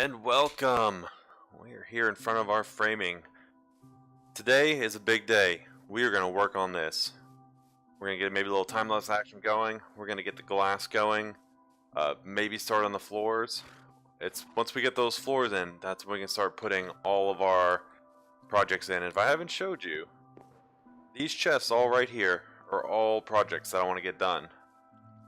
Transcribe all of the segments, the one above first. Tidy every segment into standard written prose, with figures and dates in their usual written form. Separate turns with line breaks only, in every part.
And welcome! We are here in front of our framing. Today is a big day. We are going to work on this. We're going to get maybe a little time-lapse action going. We're going to get the glass going. Maybe start on the floors. Once we get those floors in, that's when we can start putting all of our projects in. And if I haven't showed you, these chests all right here are all projects that I want to get done.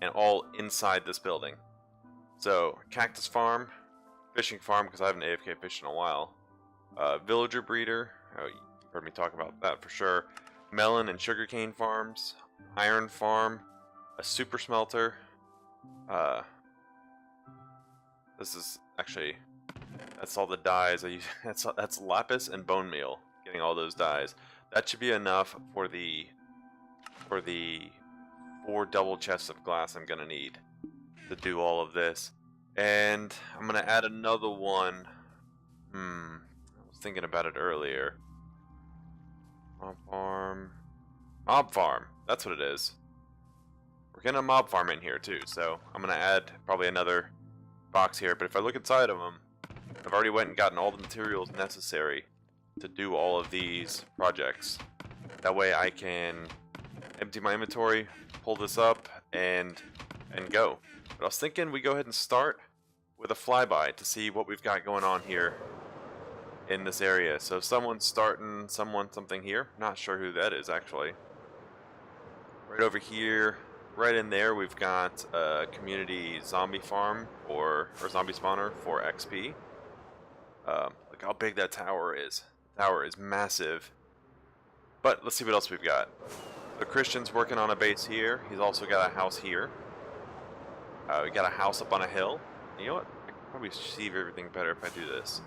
And all inside this building. So, cactus farm. Fishing farm, because I haven't AFK fished in a while. Villager breeder. Oh, you've heard me talk about that for sure. Melon and sugarcane farms. Iron farm. A super smelter. This is actually, that's all the dyes I use. That's lapis and bone meal. Getting all those dyes. That should be enough for the 4 double chests of glass I'm gonna need to do all of this. And I'm going to add another one. I was thinking about it earlier. Mob farm. Mob farm. That's what it is. We're getting a mob farm in here too. So I'm going to add probably another box here. But if I look inside of them, I've already went and gotten all the materials necessary to do all of these projects. That way I can empty my inventory, pull this up, and go. But I was thinking we go ahead and start with a flyby to see what we've got going on here in this area. So someone's starting something here. Not sure who that is actually. Right over here, right in there, we've got a community zombie farm or zombie spawner for XP. Look how big that tower is. The tower is massive. But let's see what else we've got. The Christian's working on a base here. He's also got a house here. We got a house up on a hill. You know what? I can probably see everything better if I do this.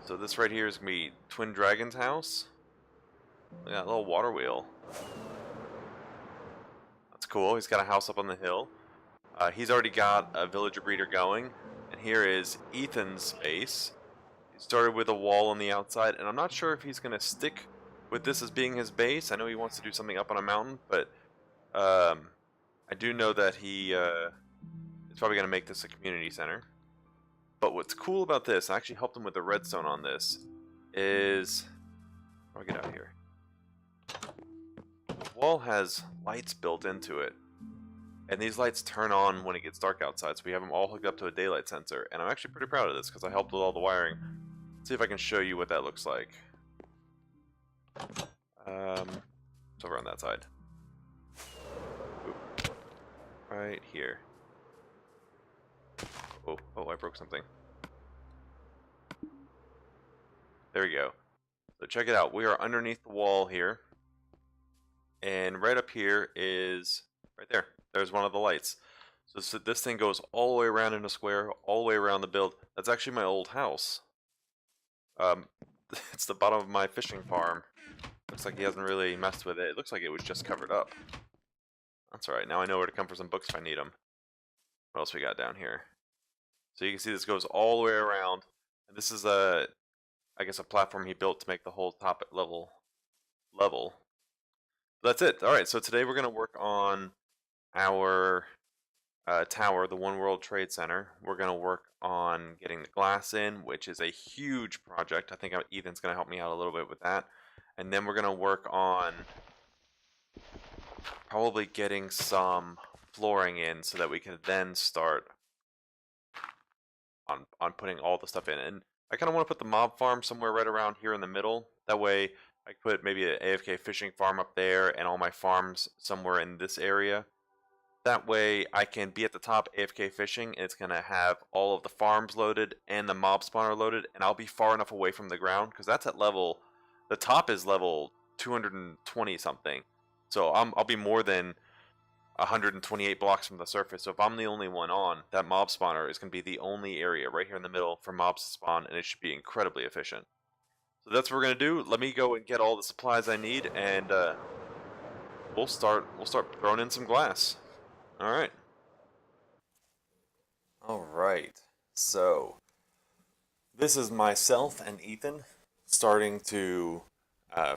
So this right here is going to be Twin Dragon's house. We got a little water wheel. That's cool. He's got a house up on the hill. He's already got a villager breeder going. And here is Ethan's base. He started with a wall on the outside. And I'm not sure if he's going to stick with this as being his base. I know he wants to do something up on a mountain. But I do know that he is probably going to make this a community center. But what's cool about this, I actually helped him with the redstone on this, is... How do I get out here? The wall has lights built into it. And these lights turn on when it gets dark outside, so we have them all hooked up to a daylight sensor. And I'm actually pretty proud of this, because I helped with all the wiring. Let's see if I can show you what that looks like. It's over on that side. Right here. Oh, I broke something. There we go. So check it out. We are underneath the wall here. And right up here is, right there. There's one of the lights. So this thing goes all the way around in a square, all the way around the build. That's actually my old house. It's the bottom of my fishing farm. Looks like he hasn't really messed with it. It looks like it was just covered up. That's alright, now I know where to come for some books if I need them. What else we got down here? So you can see this goes all the way around. And this is I guess a platform he built to make the whole top level. That's it. Alright, so today we're going to work on our tower, the One World Trade Center. We're going to work on getting the glass in, which is a huge project. I think Ethan's going to help me out a little bit with that. And then we're going to work on probably getting some flooring in so that we can then start on putting all the stuff in. And I kind of want to put the mob farm somewhere right around here in the middle. That way I could put maybe an AFK fishing farm up there and all my farms somewhere in this area. That way I can be at the top AFK fishing, and it's going to have all of the farms loaded and the mob spawner loaded, and I'll be far enough away from the ground because that's at level, the top is level 220 something. So I'll be more than 128 blocks from the surface. So if I'm the only one on, that mob spawner is going to be the only area right here in the middle for mobs to spawn, and it should be incredibly efficient. So that's what we're going to do. Let me go and get all the supplies I need, and we'll start throwing in some glass. Alright. Alright. So this is myself and Ethan starting to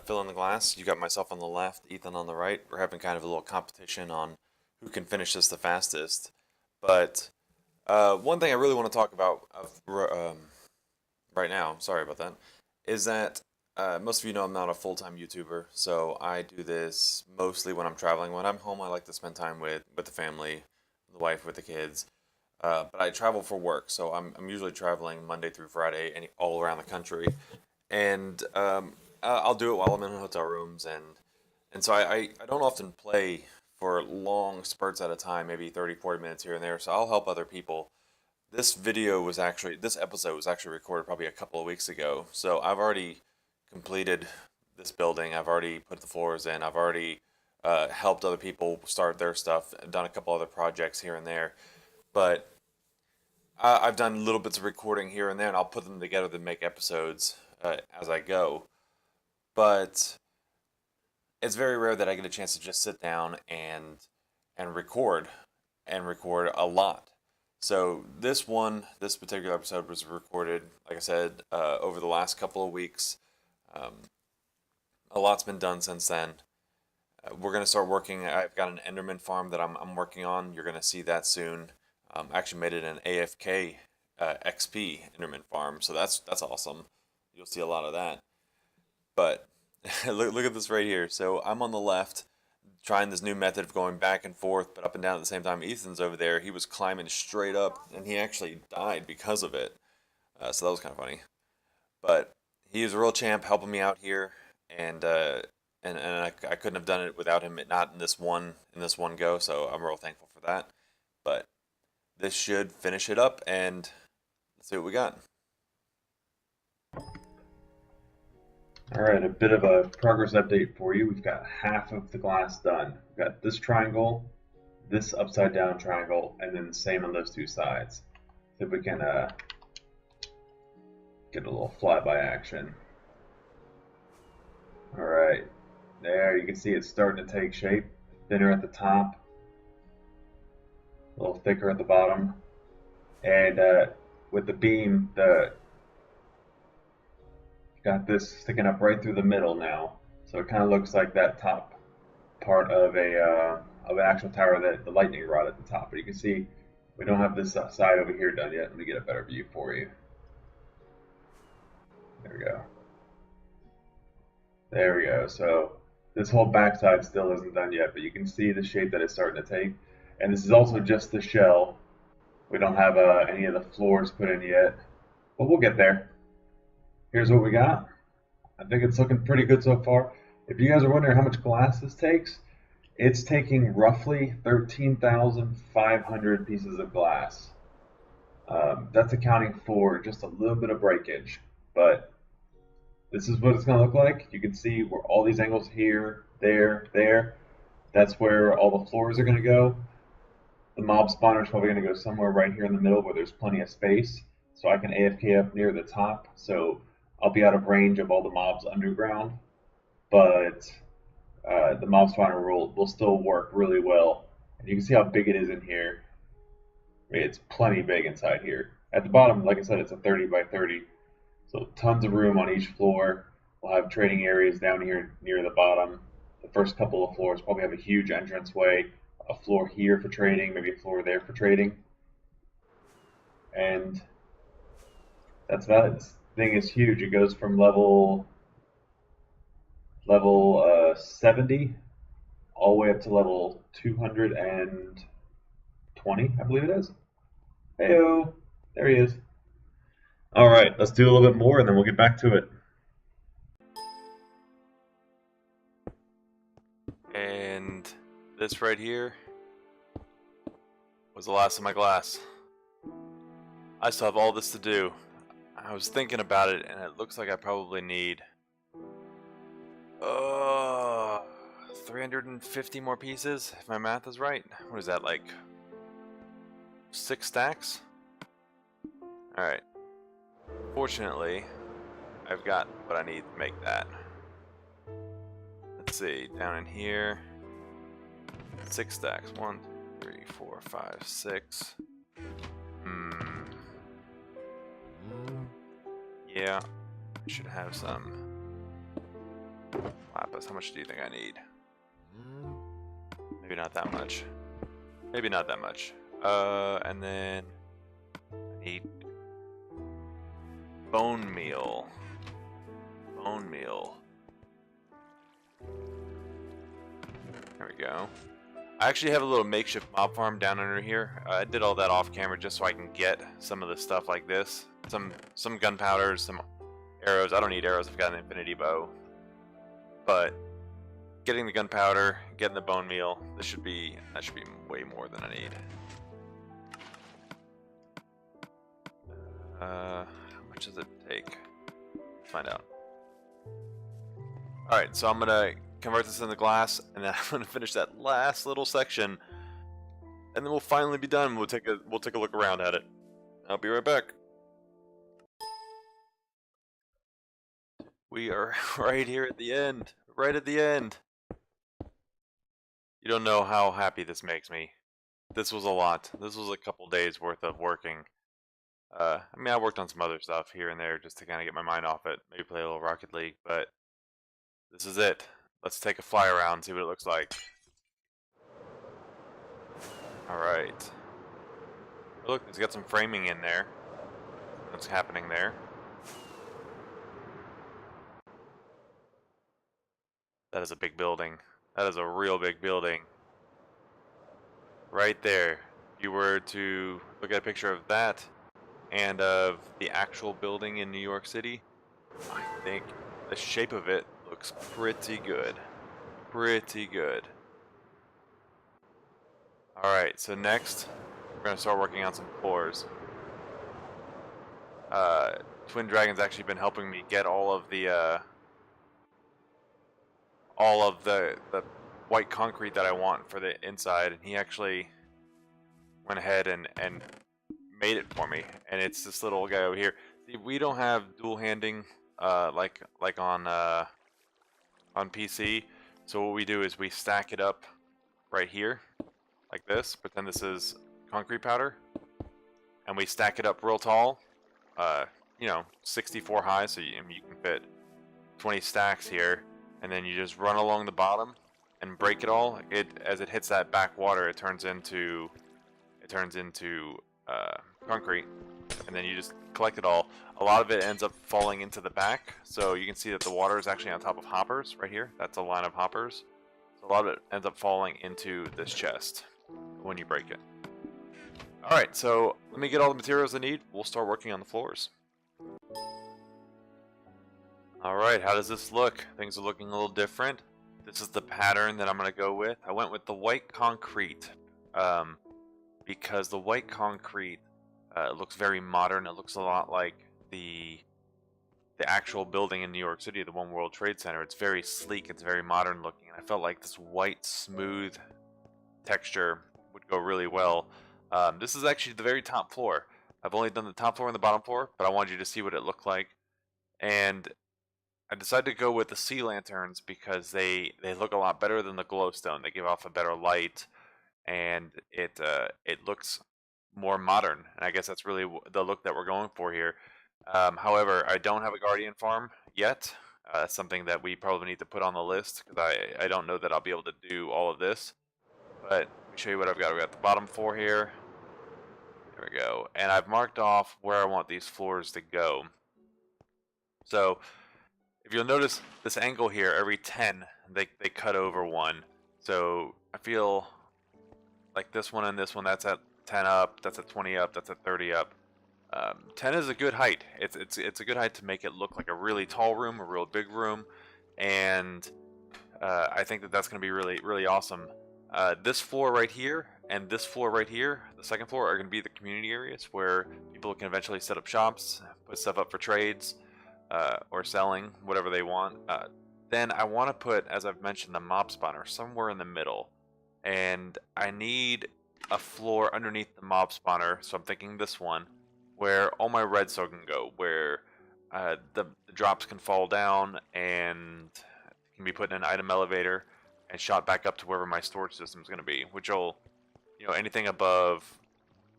fill in the glass. You got myself on the left, Ethan on the right. We're having kind of a little competition on who can finish this the fastest. But One thing I really want to talk about right now, sorry about that, is that most of you know I'm not a full-time YouTuber, so I do this mostly when I'm traveling. When I'm home, I like to spend time with the family, the wife, with the kids. But I travel for work, so I'm usually traveling Monday through Friday, all around the country, and I'll do it while I'm in hotel rooms, and so I don't often play for long spurts at a time, maybe 30, 40 minutes here and there. So I'll help other people. This episode was actually recorded probably a couple of weeks ago. So I've already completed this building. I've already put the floors in. I've already helped other people start their stuff, done a couple other projects here and there. But I've done little bits of recording here and there, and I'll put them together to make episodes as I go. But it's very rare that I get a chance to just sit down and record a lot. So this particular episode was recorded, like I said, over the last couple of weeks. Um, a lot's been done since then. We're gonna start working. I've got an Enderman farm that I'm working on. You're gonna see that soon. I actually made it an AFK XP Enderman farm, so that's awesome. You'll see a lot of that. But look at this right here. So I'm on the left, trying this new method of going back and forth, but up and down at the same time. Ethan's over there. He was climbing straight up, and he actually died because of it. So that was kind of funny. But he was a real champ, helping me out here, and I couldn't have done it without him. Not in this one go. So I'm real thankful for that. But this should finish it up, and let's see what we got.
Alright, a bit of a progress update for you. We've got half of the glass done. We've got this triangle, this upside down triangle, and then the same on those two sides. See if we can get a little flyby action. Alright, there you can see it's starting to take shape. Thinner at the top, a little thicker at the bottom. And with the beam, got this sticking up right through the middle now, so it kind of looks like that top part of an actual tower, that the lightning rod at the top. But you can see we don't have this side over here done yet. Let me get a better view for you. There we go. There we go. So this whole backside still isn't done yet, but you can see the shape that it's starting to take. And this is also just the shell. We don't have any of the floors put in yet, but we'll get there. Here's what we got. I think it's looking pretty good so far. If you guys are wondering how much glass this takes, it's taking roughly 13,500 pieces of glass. That's accounting for just a little bit of breakage, but this is what it's going to look like. You can see where all these angles here, there. That's where all the floors are going to go. The mob spawner is probably going to go somewhere right here in the middle where there's plenty of space, so I can AFK up near the top. So I'll be out of range of all the mobs underground, but the mob spawner will still work really well. And you can see how big it is in here. I mean, it's plenty big inside here. At the bottom, like I said, it's a 30 by 30, so tons of room on each floor. We'll have trading areas down here near the bottom. The first couple of floors probably have a huge entranceway, a floor here for trading, maybe a floor there for trading. And that's about it. This thing is huge. It goes from level 70 all the way up to level 220, I believe it is. Heyo, there he is. All right, let's do a little bit more, and then we'll get back to it.
And this right here was the last of my glass. I still have all this to do. I was thinking about it, and it looks like I probably need 350 more pieces, if my math is right. What is that, like 6 stacks? Alright. Fortunately, I've got what I need to make that. Let's see, down in here, 6 stacks. 1, 3, 4, 5, 6. Yeah, I should have some lapis. How much do you think I need? Maybe not that much. Maybe not that much. And then need bone meal. Bone meal. There we go. I actually have a little makeshift mob farm down under here. I did all that off camera just so I can get some of the stuff like this. Some gunpowders, some arrows. I don't need arrows, I've got an infinity bow. But getting the gunpowder, getting the bone meal, that should be way more than I need. How much does it take? Let's find out. Alright, so I'm gonna convert this into glass, and then I'm gonna finish that last little section, and then we'll finally be done. We'll take a look around at it. I'll be right back. We are right here at the end. Right at the end. You don't know how happy this makes me. This was a lot. This was a couple days worth of working. I mean, I worked on some other stuff here and there just to kind of get my mind off it. Maybe play a little Rocket League, but this is it. Let's take a fly around, see what it looks like. Alright. Look, it's got some framing in there. What's happening there? That is a big building. That is a real big building. Right there. If you were to look at a picture of that and of the actual building in New York City, I think the shape of it looks pretty good. Pretty good. Alright, so next we're going to start working on some floors. Twin Dragon's actually been helping me get all of the white concrete that I want for the inside, and he actually went ahead and made it for me. And it's this little guy over here. See, we don't have dual handing like on PC. So what we do is we stack it up right here like this. Pretend this is concrete powder, and we stack it up real tall. You know, 64 high, so you can fit 20 stacks here, and then you just run along the bottom and break it all. As it hits that back water, it turns into concrete, and then you just collect it all. A lot of it ends up falling into the back, so you can see that the water is actually on top of hoppers right here. That's a line of hoppers. So a lot of it ends up falling into this chest when you break it. Alright, so let me get all the materials I need. We'll start working on the floors. Alright, how does this look? Things are looking a little different. This is the pattern that I'm going to go with. I went with the white concrete because the white concrete looks very modern. It looks a lot like the actual building in New York City, the One World Trade Center. It's very sleek. It's very modern looking. And I felt like this white, smooth texture would go really well. This is actually the very top floor. I've only done the top floor and the bottom floor, but I wanted you to see what it looked like. And I decided to go with the sea lanterns because they look a lot better than the glowstone. They give off a better light, and it looks more modern. And I guess that's really the look that we're going for here. However, I don't have a guardian farm yet. That's something that we probably need to put on the list because I don't know that I'll be able to do all of this. But let me show you what I've got. We've got the bottom floor here. There we go. And I've marked off where I want these floors to go. So if you'll notice this angle here, every 10 they cut over one. So I feel like this one and this one, that's at 10 up, that's at 20 up, that's at 30 up. 10 is a good height. It's a good height to make it look like a really tall room, a real big room, and I think that that's going to be really awesome. This floor right here and this floor right here, the second floor, are going to be the community areas where people can eventually set up shops, put stuff up for trades, or selling, whatever they want. Then I want to put, as I've mentioned, the mob spawner somewhere in the middle. And I need a floor underneath the mob spawner, so I'm thinking this one, where all my redstone can go, where the drops can fall down and can be put in an item elevator and shot back up to wherever my storage system is going to be, which will, anything above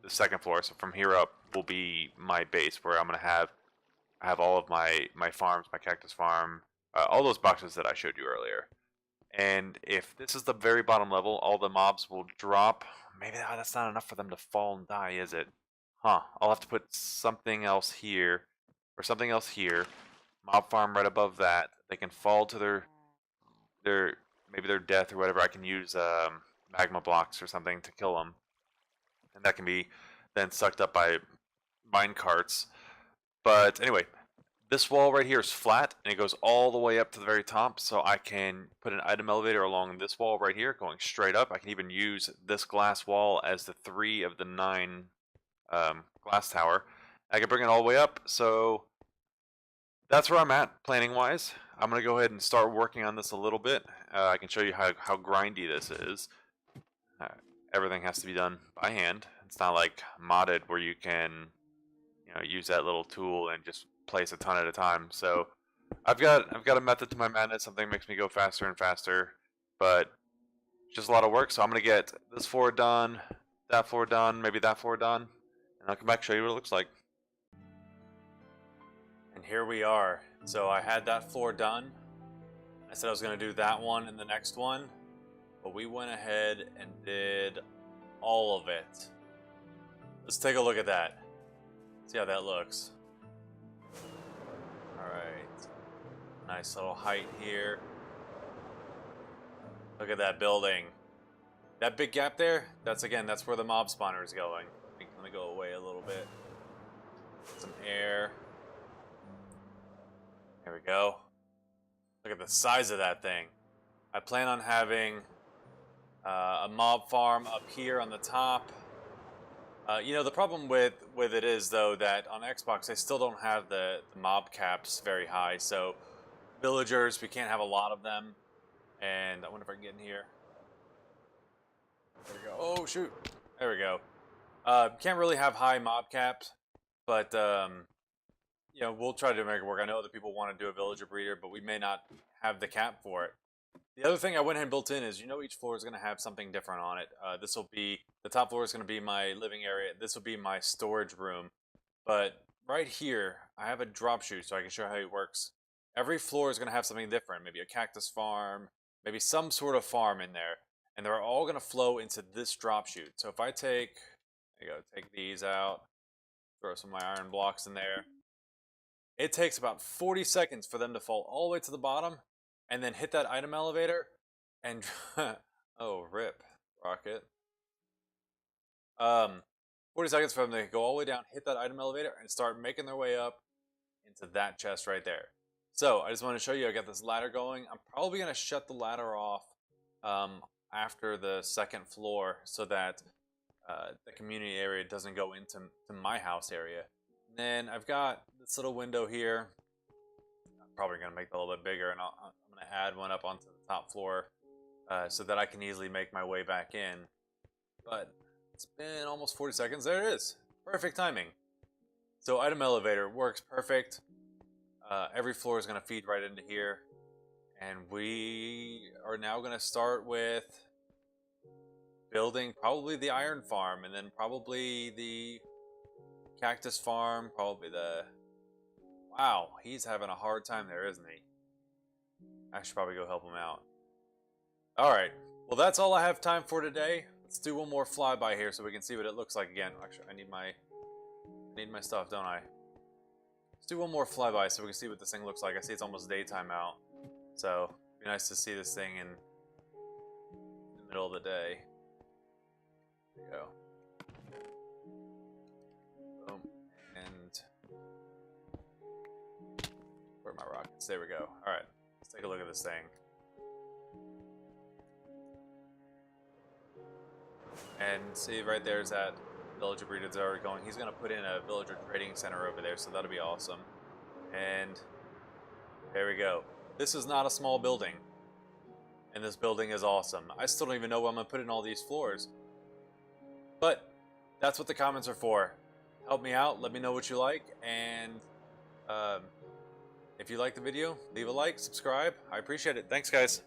the second floor, so from here up will be my base where I'm going to have all of my farms, my cactus farm, all those boxes that I showed you earlier. And if this is the very bottom level, all the mobs will drop. Maybe that's not enough for them to fall and die, is it? Huh, I'll have to put something else here, or something else here. Mob farm right above that. They can fall to their maybe their death or whatever. I can use magma blocks or something to kill them, and that can be then sucked up by mine carts. But anyway, this wall right here is flat and it goes all the way up to the very top, so I can put an item elevator along this wall right here going straight up. I can even use this glass wall as the 3 of the 9 glass tower. I can bring it all the way up, so that's where I'm at planning wise. I'm going to go ahead and start working on this a little bit. I can show you how grindy this is. Uh, Everything has to be done by hand. It's not like modded where you can use that little tool and just place a ton at a time. So I've got a method to my madness. Something makes me go faster and faster, but it's just a lot of work. So I'm gonna get this floor done, that floor done, maybe that floor done, and I'll come back and show you what it looks like. And here we are. So I had that floor done. I said I was gonna do that one and the next one, but we went ahead and did all of it. Let's take a look at that. See how that looks. Alright. Nice little height here. Look at that building. That big gap there, that's where the mob spawner is going. Let me go away a little bit. Some air. There we go. Look at the size of that thing. I plan on having a mob farm up here on the top. The problem with it is, though, that on Xbox, they still don't have the mob caps very high. So, villagers, we can't have a lot of them. And I wonder if I can get in here. There we go. Oh, shoot. There we go. Can't really have high mob caps. But, we'll try to make it work. I know other people want to do a villager breeder, but we may not have the cap for it. The other thing I went ahead and built in is, each floor is going to have something different on it. This will be, the top floor is going to be my living area. This will be my storage room. But right here, I have a drop chute so I can show how it works. Every floor is going to have something different. Maybe a cactus farm, maybe some sort of farm in there. And they're all going to flow into this drop chute. So if I take these out, throw some of my iron blocks in there. It takes about 40 seconds for them to fall all the way to the bottom. And then hit that item elevator, and oh, rip, rocket. 40 seconds for them to go all the way down, hit that item elevator, and start making their way up into that chest right there. So I just want to show you, I got this ladder going. I'm probably going to shut the ladder off after the second floor so that the community area doesn't go into my house area. And then I've got this little window here. I'm probably going to make it a little bit bigger, and I'm going to add one up onto the top floor so that I can easily make my way back in. But it's been almost 40 seconds. There it is. Perfect timing. So item elevator works perfect. Every floor is going to feed right into here. And we are now going to start with building probably the iron farm, and then probably the cactus farm, probably the... Wow, he's having a hard time there, isn't he? I should probably go help him out. Alright, well that's all I have time for today. Let's do one more flyby here so we can see what it looks like again. Actually, I need my stuff, don't I? Let's do one more flyby so we can see what this thing looks like. I see it's almost daytime out. So, it'd be nice to see this thing in the middle of the day. There we go. Boom. And where are my rockets? There we go. Alright, let's take a look at this thing. And see, right there's that villager breeder that's already going. He's going to put in a villager trading center over there, so that'll be awesome. And there we go. This is not a small building. And this building is awesome. I still don't even know where I'm going to put in all these floors. But that's what the comments are for. Help me out. Let me know what you like. And if you like the video, leave a like, subscribe. I appreciate it. Thanks, guys.